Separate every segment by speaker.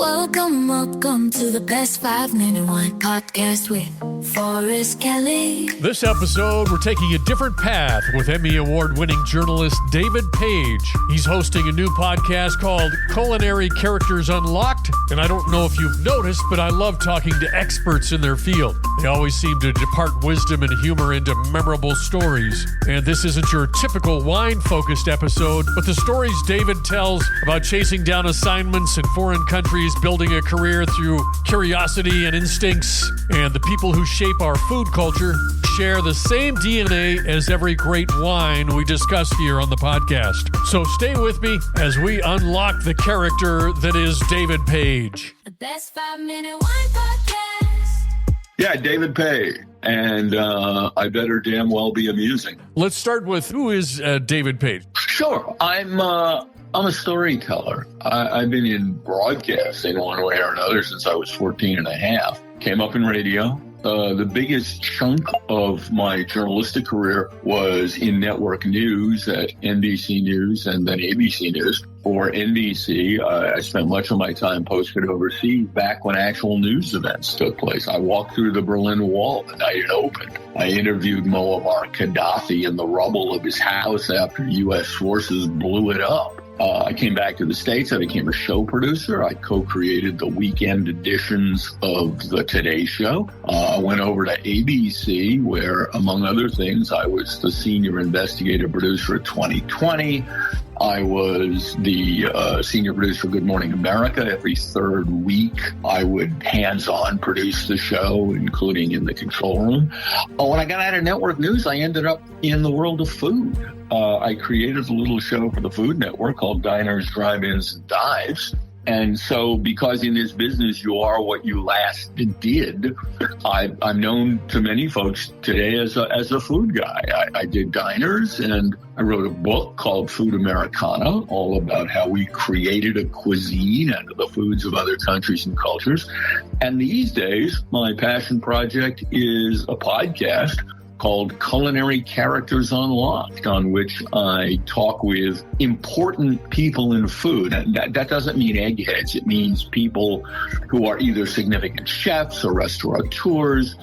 Speaker 1: Welcome to the Best 5 Minute Wine Podcast with Forrest Kelly.
Speaker 2: This episode, we're taking a different path with Emmy Award-winning journalist David Page. He's hosting a new podcast called Culinary Characters Unlocked, and I don't know if you've noticed, but I love talking to experts in their field. They always seem to depart wisdom and humor into memorable stories. And this isn't your typical wine-focused episode, but the stories David tells about chasing down assignments in foreign countries, building a career through curiosity and instincts, and the people who shape our food culture share the same DNA as every great wine we discuss here on the podcast. So stay with me as we unlock the character that is David Page.
Speaker 1: The Best 5 Minute Wine Podcast.
Speaker 3: Yeah, David Page. And I better damn well be amusing.
Speaker 2: Let's start with, who is David Page?
Speaker 3: Sure. I'm a storyteller. I've been in broadcasting one way or another since I was 14 and a half. Came up in radio. The biggest chunk of my journalistic career was in network news at NBC News and then ABC News. For NBC, I spent much of my time posted overseas back when actual news events took place. I walked through the Berlin Wall the night it opened. I interviewed Muammar Gaddafi in the rubble of his house after U.S. forces blew it up. I came back to the States. I became a show producer. I co-created the weekend editions of the Today Show. I went over to ABC, where, among other things, I was the senior investigative producer at 2020. I was the senior producer of Good Morning America. Every third week, I would hands-on produce the show, including in the control room. When I got out of network news, I ended up in the world of food. I created a little show for the Food Network called Diners, Drive-Ins, and Dives. And so because in this business you are what you last did, I'm known to many folks today as a food guy. I did diners, and I wrote a book called Food Americana, all about how we created a cuisine out of the foods of other countries and cultures. And these days, my passion project is a podcast called Culinary Characters Unlocked, on which I talk with important people in food. And that doesn't mean eggheads. It means people who are either significant chefs or restaurateurs,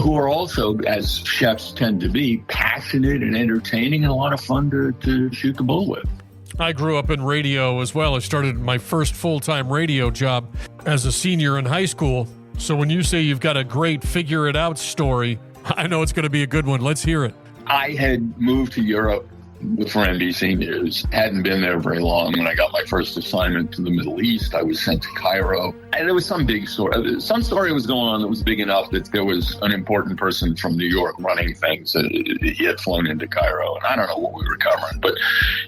Speaker 3: who are also, as chefs tend to be, passionate and entertaining and a lot of fun to shoot the bull with.
Speaker 2: I grew up in radio as well. I started my first full-time radio job as a senior in high school. So when you say you've got a great figure-it-out story, I know it's going to be a good one. Let's hear it.
Speaker 3: I had moved to Europe for NBC News. Hadn't been there very long. When I got my first assignment to the Middle East, I was sent to Cairo. And there was some big story. Some story was going on that was big enough that there was an important person from New York running things. He had flown into Cairo, and I don't know what we were covering. But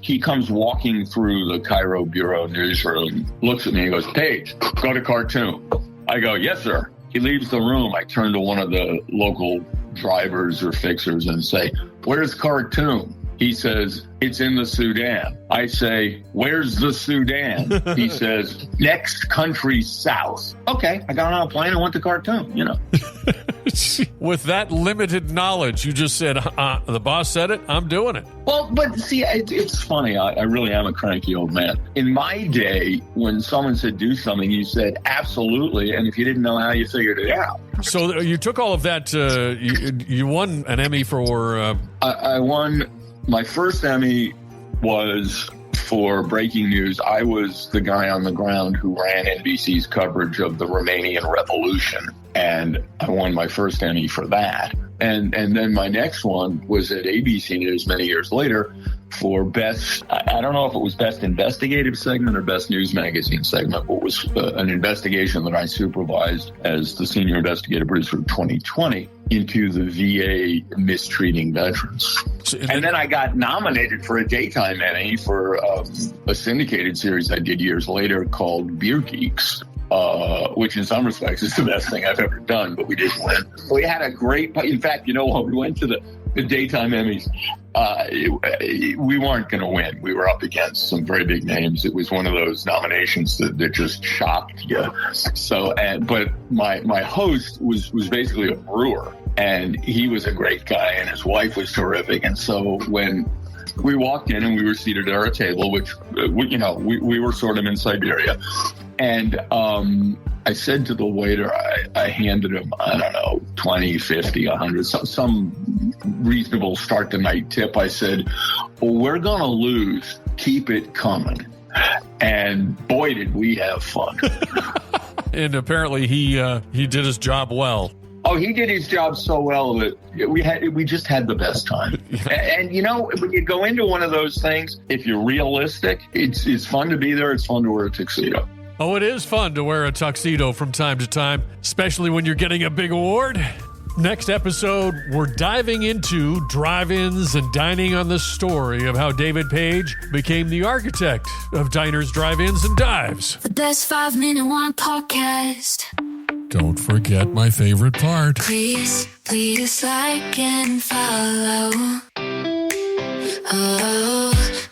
Speaker 3: he comes walking through the Cairo Bureau newsroom, looks at me and goes, "Page, go to cartoon." I go, "Yes, sir." He leaves the room. I turn to one of the local drivers or fixers and say, "Where's cartoon?" He says, "It's in the Sudan." I say, "Where's the Sudan?" He says, "Next country south." Okay, I got on a plane and went to Khartoum,
Speaker 2: With that limited knowledge, you just said, the boss said it, I'm doing it.
Speaker 3: Well, but see, it's funny. I really am a cranky old man. In my day, when someone said do something, you said absolutely, and if you didn't know how, you figured it out.
Speaker 2: So you took all of that, you won an Emmy for...
Speaker 3: I won. My first Emmy was for breaking news. I was the guy on the ground who ran NBC's coverage of the Romanian Revolution, and I won my first Emmy for that. And then my next one was at ABC News many years later for best, I don't know if it was best investigative segment or best news magazine segment, but it was an investigation that I supervised as the senior investigative producer of 2020 into the VA mistreating veterans. And then I got nominated for a daytime Emmy for a syndicated series I did years later called Beer Geeks. Which in some respects is the best thing I've ever done, but we didn't win. We had a great, in fact, you know what, we went to the daytime Emmys. We weren't going to win. We were up against some very big names. It was one of those nominations that just shocked you. So, but my host was basically a brewer, and he was a great guy, and his wife was terrific. And so when we walked in and we were seated at our table, which, we were sort of in Siberia. And I said to the waiter, I handed him, I don't know, 20, 50, 100, some reasonable start the night tip. I said, well, we're going to lose. Keep it coming. And boy, did we have fun.
Speaker 2: And apparently he did his job well.
Speaker 3: Oh, he did his job so well that we just had the best time. And you know, when you go into one of those things, if you're realistic, it's fun to be there. It's fun to wear a tuxedo.
Speaker 2: Oh, it is fun to wear a tuxedo from time to time, especially when you're getting a big award. Next episode, we're diving into drive-ins and dining on the story of how David Page became the architect of diners, drive-ins, and dives.
Speaker 1: The best 5-minute one podcast.
Speaker 2: Don't forget my favorite part.
Speaker 1: Please like and follow. Oh.